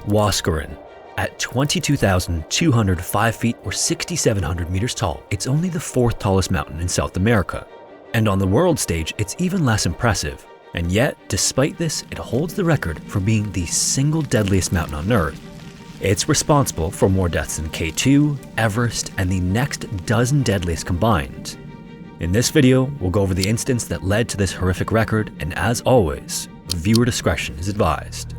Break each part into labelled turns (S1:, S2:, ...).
S1: Huascaran. At 22,205 feet or 6,700 meters tall, it's only the fourth tallest mountain in South America. And on the world stage, it's even less impressive. And yet, despite this, it holds the record for being the single deadliest mountain on Earth. It's responsible for more deaths than K2, Everest, and the next dozen deadliest combined. In this video, we'll go over the incidents that led to this horrific record, and as always, viewer discretion is advised.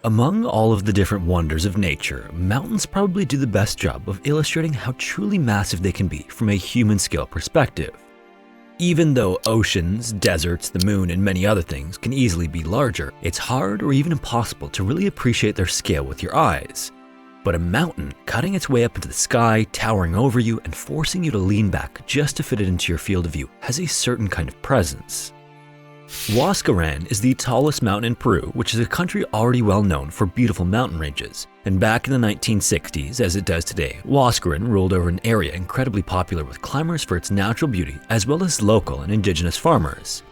S1: Among all of the different wonders of nature, mountains probably do the best job of illustrating how truly massive they can be from a human scale perspective. Even though oceans, deserts, the moon, and many other things can easily be larger, it's hard or even impossible to really appreciate their scale with your eyes. But a mountain cutting its way up into the sky, towering over you, and forcing you to lean back just to fit it into your field of view has a certain kind of presence. Huascaran is the tallest mountain in Peru, which is a country already well known for beautiful mountain ranges. And back in the 1960s, as it does today, Huascaran ruled over an area incredibly popular with climbers for its natural beauty, as well as local and indigenous farmers.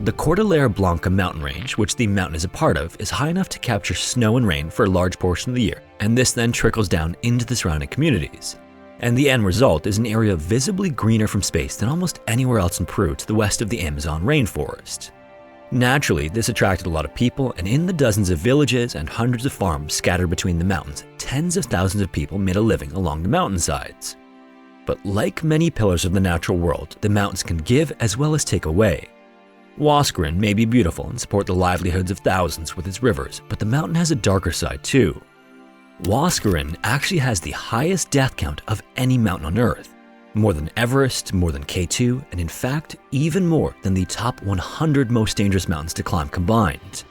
S1: The Cordillera Blanca mountain range, which the mountain is a part of, is high enough to capture snow and rain for a large portion of the year, and this then trickles down into the surrounding communities. And the end result is an area visibly greener from space than almost anywhere else in Peru to the west of the Amazon rainforest. Naturally, this attracted a lot of people, and in the dozens of villages and hundreds of farms scattered between the mountains, tens of thousands of people made a living along the mountainsides. But like many pillars of the natural world, the mountains can give as well as take away. Huascaran may be beautiful and support the livelihoods of thousands with its rivers, but the mountain has a darker side too. Huascaran actually has the highest death count of any mountain on Earth, more than Everest, more than K2, and in fact, even more than the top 100 most dangerous mountains to climb combined.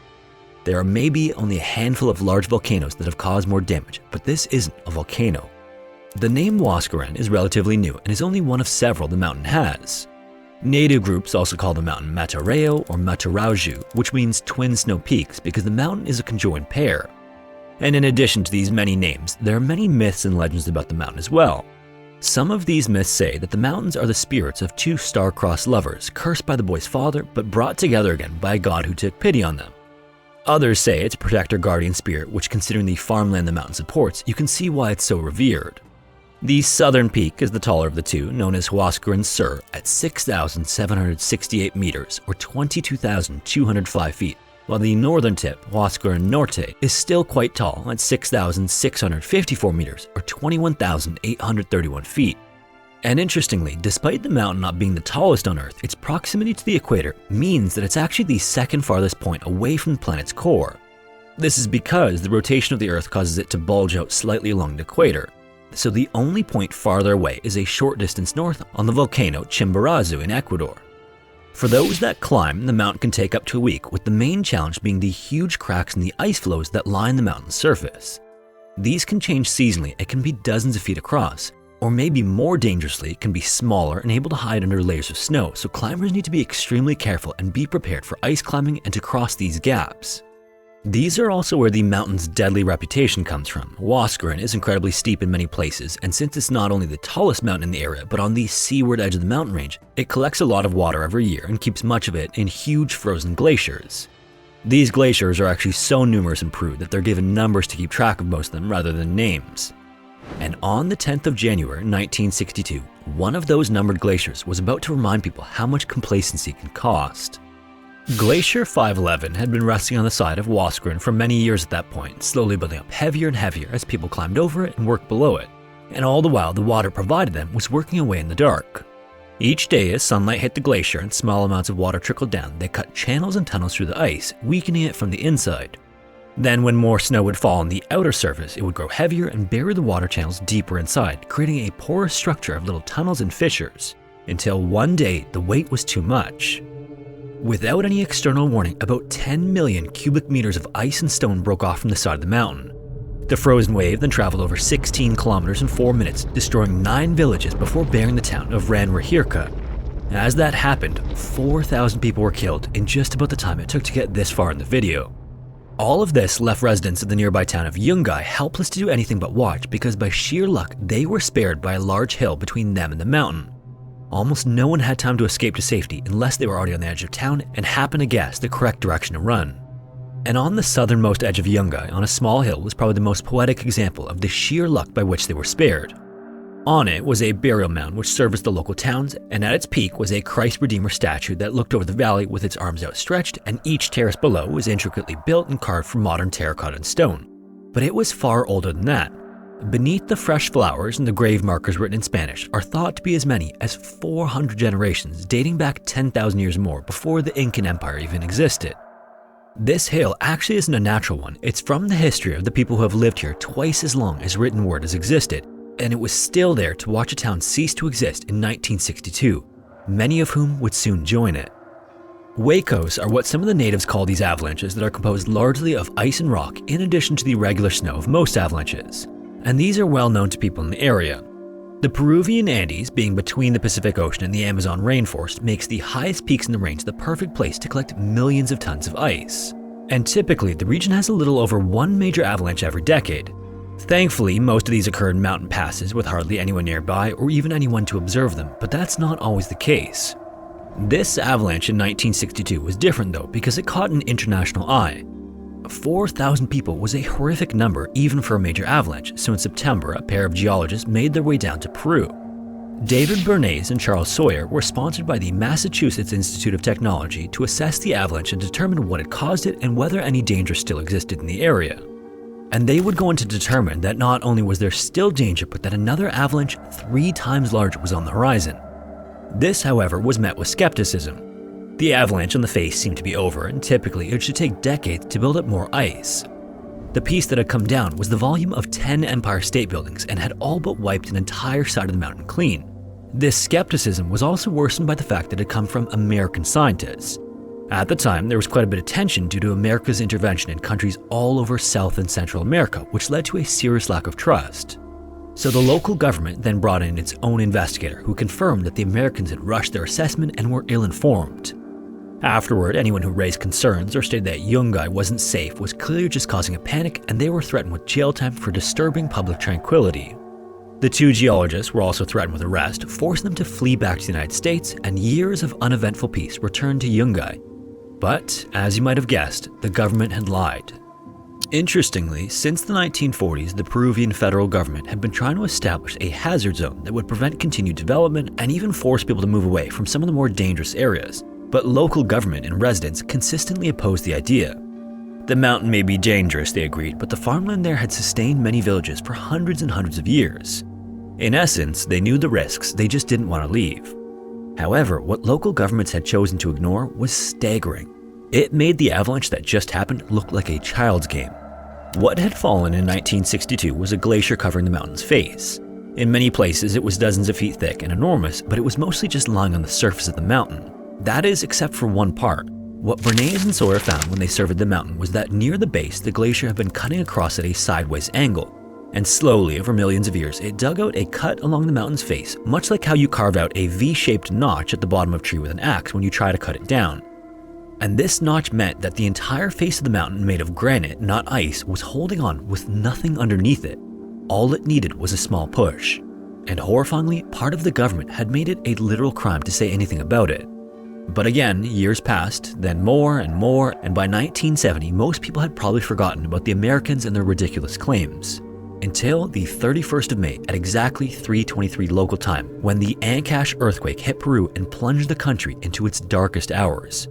S1: There are maybe only a handful of large volcanoes that have caused more damage, but this isn't a volcano. The name Huascaran is relatively new and is only one of several the mountain has. Native groups also call the mountain Matareo or Matarauju, which means twin snow peaks because the mountain is a conjoined pair. And in addition to these many names, there are many myths and legends about the mountain as well. Some of these myths say that the mountains are the spirits of two star-crossed lovers cursed by the boy's father but brought together again by a god who took pity on them. Others say it's a protector guardian spirit, which considering the farmland the mountain supports, you can see why it's so revered. The southern peak is the taller of the two, known as Huascaran Sur, at 6,768 meters or 22,205 feet. While the northern tip, Huascaran Norte, is still quite tall at 6,654 meters or 21,831 feet. And interestingly, despite the mountain not being the tallest on Earth, its proximity to the equator means that it's actually the second farthest point away from the planet's core. This is because the rotation of the Earth causes it to bulge out slightly along the equator. So the only point farther away is a short distance north on the volcano Chimborazo in Ecuador. For those that climb, the mountain can take up to a week, with the main challenge being the huge cracks in the ice floes that line the mountain's surface. These can change seasonally and can be dozens of feet across, or maybe more dangerously, can be smaller and able to hide under layers of snow, so climbers need to be extremely careful and be prepared for ice climbing and to cross these gaps. These are also where the mountain's deadly reputation comes from. Huascaran is incredibly steep in many places, and since it's not only the tallest mountain in the area, but on the seaward edge of the mountain range, it collects a lot of water every year and keeps much of it in huge frozen glaciers. These glaciers are actually so numerous in Peru that they're given numbers to keep track of most of them rather than names. And on the 10th of January 1962, one of those numbered glaciers was about to remind people how much complacency can cost. Glacier 511 had been resting on the side of Huascaran for many years at that point, slowly building up heavier and heavier as people climbed over it and worked below it. And all the while, the water provided them was working away in the dark. Each day, as sunlight hit the glacier and small amounts of water trickled down, they cut channels and tunnels through the ice, weakening it from the inside. Then when more snow would fall on the outer surface, it would grow heavier and bury the water channels deeper inside, creating a porous structure of little tunnels and fissures, until one day the weight was too much. Without any external warning, about 10 million cubic meters of ice and stone broke off from the side of the mountain. The frozen wave then traveled over 16 kilometers in 4 minutes, destroying 9 villages before burying the town of Reenactment. As that happened, 4,000 people were killed in just about the time it took to get this far in the video. All of this left residents of the nearby town of Yungai helpless to do anything but watch, because by sheer luck, they were spared by a large hill between them and the mountain. Almost no one had time to escape to safety unless they were already on the edge of town and happened to guess the correct direction to run. And on the southernmost edge of Yungai, on a small hill, was probably the most poetic example of the sheer luck by which they were spared. On it was a burial mound which serviced the local towns, and at its peak was a Christ Redeemer statue that looked over the valley with its arms outstretched, and each terrace below was intricately built and carved from modern terracotta and stone. But it was far older than that. Beneath the fresh flowers and the grave markers written in Spanish are thought to be as many as 400 generations, dating back 10,000 years more before the Incan Empire even existed. This hill actually isn't a natural one. It's from the history of the people who have lived here twice as long as written word has existed, and it was still there to watch a town cease to exist in 1962, many of whom would soon join it. Huecos are what some of the natives call these avalanches that are composed largely of ice and rock in addition to the regular snow of most avalanches, and these are well known to people in the area. The Peruvian Andes, being between the Pacific Ocean and the Amazon rainforest, makes the highest peaks in the range the perfect place to collect millions of tons of ice. And typically, the region has a little over one major avalanche every decade. Thankfully, most of these occur in mountain passes with hardly anyone nearby or even anyone to observe them, but that's not always the case. This avalanche in 1962 was different though, because it caught an international eye. 4,000 people was a horrific number even for a major avalanche, so in September a pair of geologists made their way down to Peru. David Bernays and Charles Sawyer were sponsored by the Massachusetts Institute of Technology to assess the avalanche and determine what had caused it and whether any danger still existed in the area. And they would go on to determine that not only was there still danger, but that another avalanche 3 times larger was on the horizon. This, however, was met with skepticism. The avalanche on the face seemed to be over, and typically it should take decades to build up more ice. The piece that had come down was the volume of 10 Empire State Buildings and had all but wiped an entire side of the mountain clean. This skepticism was also worsened by the fact that it had come from American scientists. At the time, there was quite a bit of tension due to America's intervention in countries all over South and Central America, which led to a serious lack of trust. So the local government then brought in its own investigator who confirmed that the Americans had rushed their assessment and were ill-informed. Afterward, anyone who raised concerns or stated that Yungai wasn't safe was clearly just causing a panic, and they were threatened with jail time for disturbing public tranquility. The 2 geologists were also threatened with arrest, forcing them to flee back to the United States, and years of uneventful peace returned to Yungai. But, as you might have guessed, the government had lied. Interestingly, since the 1940s, the Peruvian federal government had been trying to establish a hazard zone that would prevent continued development and even force people to move away from some of the more dangerous areas. But local government and residents consistently opposed the idea. The mountain may be dangerous, they agreed, but the farmland there had sustained many villages for hundreds and hundreds of years. In essence, they knew the risks, they just didn't want to leave. However, what local governments had chosen to ignore was staggering. It made the avalanche that just happened look like a child's game. What had fallen in 1962 was a glacier covering the mountain's face. In many places, it was dozens of feet thick and enormous, but it was mostly just lying on the surface of the mountain. That is, except for one part. What Bernays and Sawyer found when they surveyed the mountain was that near the base, the glacier had been cutting across at a sideways angle. And slowly, over millions of years, it dug out a cut along the mountain's face, much like how you carve out a V-shaped notch at the bottom of a tree with an axe when you try to cut it down. And this notch meant that the entire face of the mountain, made of granite, not ice, was holding on with nothing underneath it. All it needed was a small push. And horrifyingly, part of the government had made it a literal crime to say anything about it. But again, years passed, then more, and by 1970, most people had probably forgotten about the Americans and their ridiculous claims. Until the 31st of May at exactly 3:23 local time, when the Ancash earthquake hit Peru and plunged the country into its darkest hours.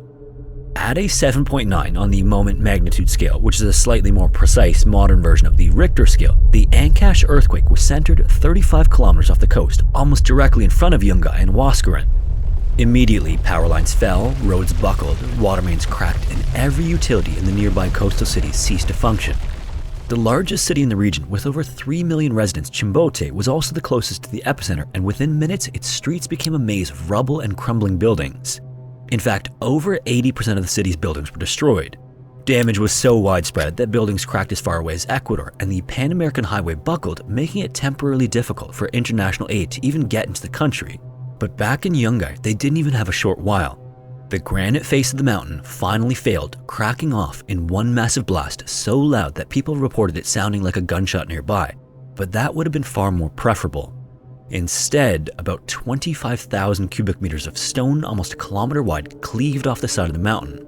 S1: At a 7.9 on the moment magnitude scale, which is a slightly more precise modern version of the Richter scale, the Ancash earthquake was centered 35 kilometers off the coast, almost directly in front of Yungai and Huascaran. Immediately, power lines fell, roads buckled, water mains cracked, and every utility in the nearby coastal cities ceased to function. The largest city in the region, with over 3 million residents, Chimbote, was also the closest to the epicenter, and within minutes, its streets became a maze of rubble and crumbling buildings. In fact, over 80% of the city's buildings were destroyed. Damage was so widespread that buildings cracked as far away as Ecuador, and the Pan-American Highway buckled, making it temporarily difficult for international aid to even get into the country. But back in Yungai, they didn't even have a short while. The granite face of the mountain finally failed, cracking off in one massive blast so loud that people reported it sounding like a gunshot nearby, but that would have been far more preferable. Instead, about 25,000 cubic meters of stone almost a kilometer wide cleaved off the side of the mountain.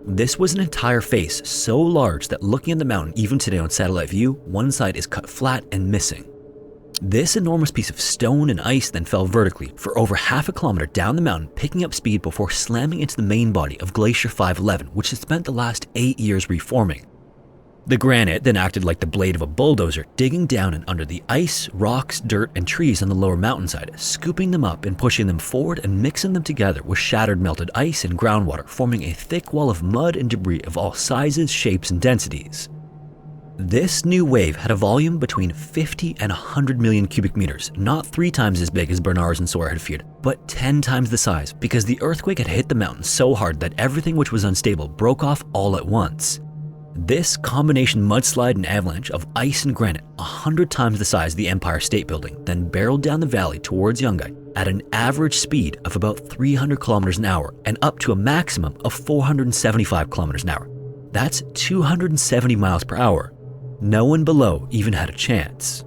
S1: This was an entire face so large that looking at the mountain even today on satellite view, one side is cut flat and missing. This enormous piece of stone and ice then fell vertically for over half a kilometer down the mountain, picking up speed before slamming into the main body of Glacier 511, which had spent the last 8 years reforming. The granite then acted like the blade of a bulldozer, digging down and under the ice, rocks, dirt, and trees on the lower mountainside, scooping them up and pushing them forward and mixing them together with shattered melted ice and groundwater, forming a thick wall of mud and debris of all sizes, shapes, and densities. This new wave had a volume between 50 and 100 million cubic meters, not 3 times as big as Bernard's and Sawyer had feared, but 10 times the size, because the earthquake had hit the mountain so hard that everything which was unstable broke off all at once. This combination mudslide and avalanche of ice and granite, 100 times the size of the Empire State Building, then barreled down the valley towards Yungai at an average speed of about 300 kilometers an hour and up to a maximum of 475 kilometers an hour. That's 270 miles per hour. No one below even had a chance.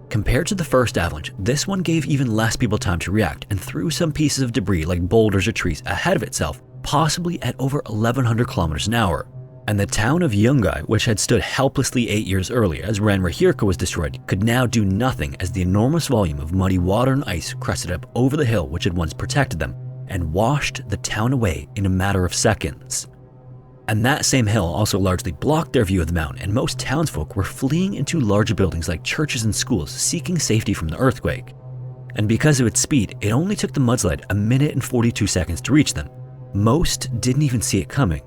S1: Compared to the first avalanche, this one gave even less people time to react and threw some pieces of debris like boulders or trees ahead of itself, possibly at over 1,100 kilometers an hour. And the town of Yungai, which had stood helplessly 8 years earlier as Reenactment was destroyed, could now do nothing as the enormous volume of muddy water and ice crested up over the hill which had once protected them and washed the town away in a matter of seconds. And that same hill also largely blocked their view of the mountain, and most townsfolk were fleeing into larger buildings like churches and schools, seeking safety from the earthquake. And because of its speed, it only took the mudslide 1 minute and 42 seconds to reach them. Most didn't even see it coming.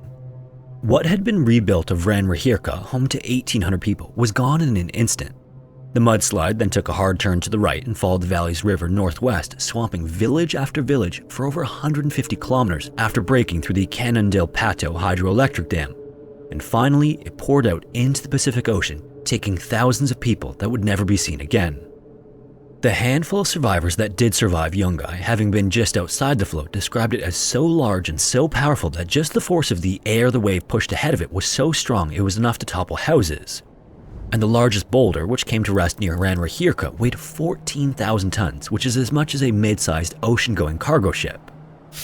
S1: What had been rebuilt of Reenactment, home to 1,800 people, was gone in an instant. The mudslide then took a hard turn to the right and followed the valley's river northwest, swamping village after village for over 150 kilometers after breaking through the Canon del Pato hydroelectric dam. And finally, it poured out into the Pacific Ocean, taking thousands of people that would never be seen again. The handful of survivors that did survive Yungai, having been just outside the flow, described it as so large and so powerful that just the force of the air the wave pushed ahead of it was so strong it was enough to topple houses. And the largest boulder, which came to rest near Reenactment, weighed 14,000 tons, which is as much as a mid-sized ocean-going cargo ship.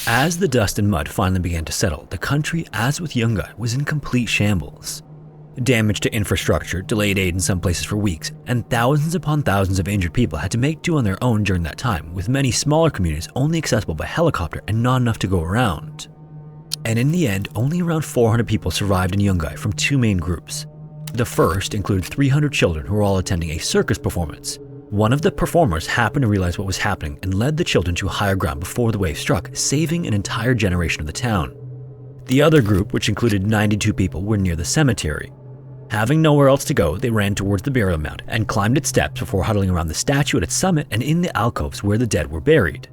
S1: As the dust and mud finally began to settle, the country, as with Yungai, was in complete shambles. Damage to infrastructure, delayed aid in some places for weeks, and thousands upon thousands of injured people had to make do on their own during that time, with many smaller communities only accessible by helicopter and not enough to go around. And in the end, only around 400 people survived in Yungai from 2 main groups. The first included 300 children who were all attending a circus performance. One of the performers happened to realize what was happening and led the children to higher ground before the wave struck, saving an entire generation of the town. The other group, which included 92 people, were near the cemetery. Having nowhere else to go, they ran towards the burial mound and climbed its steps before huddling around the statue at its summit and in the alcoves where the dead were buried.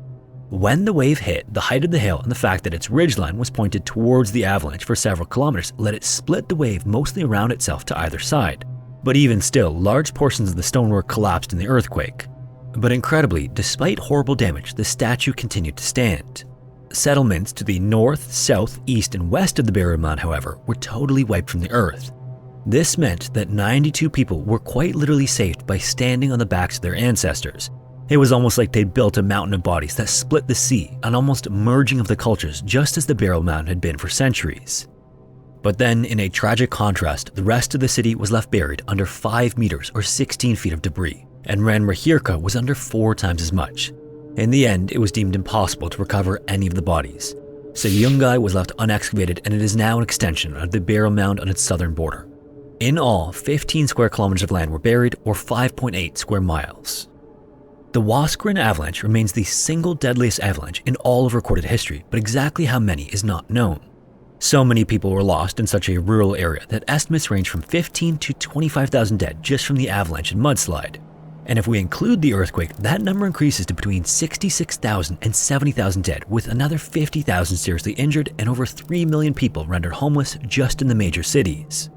S1: When the wave hit, the height of the hill and the fact that its ridgeline was pointed towards the avalanche for several kilometers let it split the wave mostly around itself to either side. But even still, large portions of the stonework collapsed in the earthquake. But incredibly, despite horrible damage, the statue continued to stand. Settlements to the north, south, east, and west of the burial mound, however, were totally wiped from the earth. This meant that 92 people were quite literally saved by standing on the backs of their ancestors. It was almost like they'd built a mountain of bodies that split the sea, an almost merging of the cultures, just as the burial mound had been for centuries. But then, in a tragic contrast, the rest of the city was left buried under 5 meters or 16 feet of debris, and Reenactment was under 4 times as much. In the end, it was deemed impossible to recover any of the bodies. So Yungai was left unexcavated, and it is now an extension of the burial mound on its southern border. In all, 15 square kilometers of land were buried, or 5.8 square miles. The Huascaran avalanche remains the single deadliest avalanche in all of recorded history, but exactly how many is not known. So many people were lost in such a rural area that estimates range from 15 to 25,000 dead just from the avalanche and mudslide. And if we include the earthquake, that number increases to between 66,000 and 70,000 dead, with another 50,000 seriously injured and over 3 million people rendered homeless just in the major cities.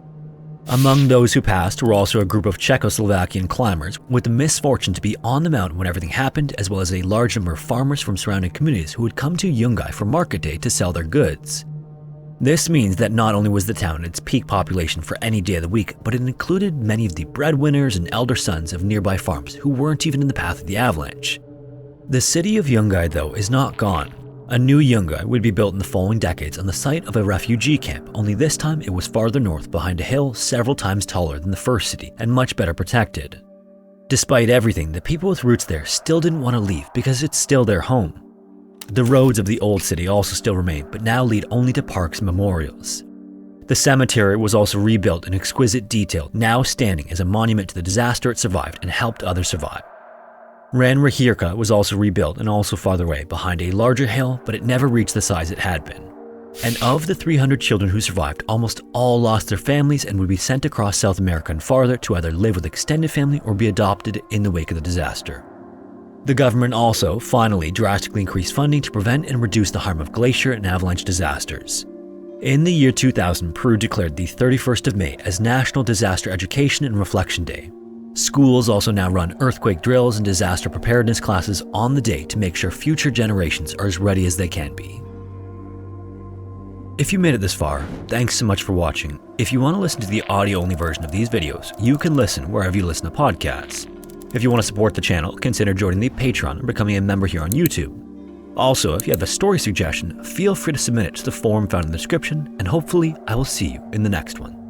S1: Among those who passed were also a group of Czechoslovakian climbers with the misfortune to be on the mountain when everything happened, as well as a large number of farmers from surrounding communities who had come to Yungai for market day to sell their goods. This means that not only was the town its peak population for any day of the week, but it included many of the breadwinners and elder sons of nearby farms who weren't even in the path of the avalanche. The city of Yungai, though, is not gone. A new Yungai would be built in the following decades on the site of a refugee camp, only this time it was farther north behind a hill several times taller than the first city and much better protected. Despite everything, the people with roots there still didn't want to leave because it's still their home. The roads of the old city also still remain, but now lead only to parks and memorials. The cemetery was also rebuilt in exquisite detail, now standing as a monument to the disaster it survived and helped others survive. Reenactment was also rebuilt and also farther away behind a larger hill, but it never reached the size it had been. And of the 300 children who survived, almost all lost their families and would be sent across South America and farther to either live with extended family or be adopted in the wake of the disaster. The government also, finally, drastically increased funding to prevent and reduce the harm of glacier and avalanche disasters. In the year 2000, Peru declared the 31st of May as National Disaster Education and Reflection Day. Schools also now run earthquake drills and disaster preparedness classes on the day to make sure future generations are as ready as they can be. If you made it this far, thanks so much for watching. If you want to listen to the audio-only version of these videos, you can listen wherever you listen to podcasts. If you want to support the channel, consider joining the Patreon and becoming a member here on YouTube. Also, if you have a story suggestion, feel free to submit it to the forum found in the description, and hopefully I will see you in the next one.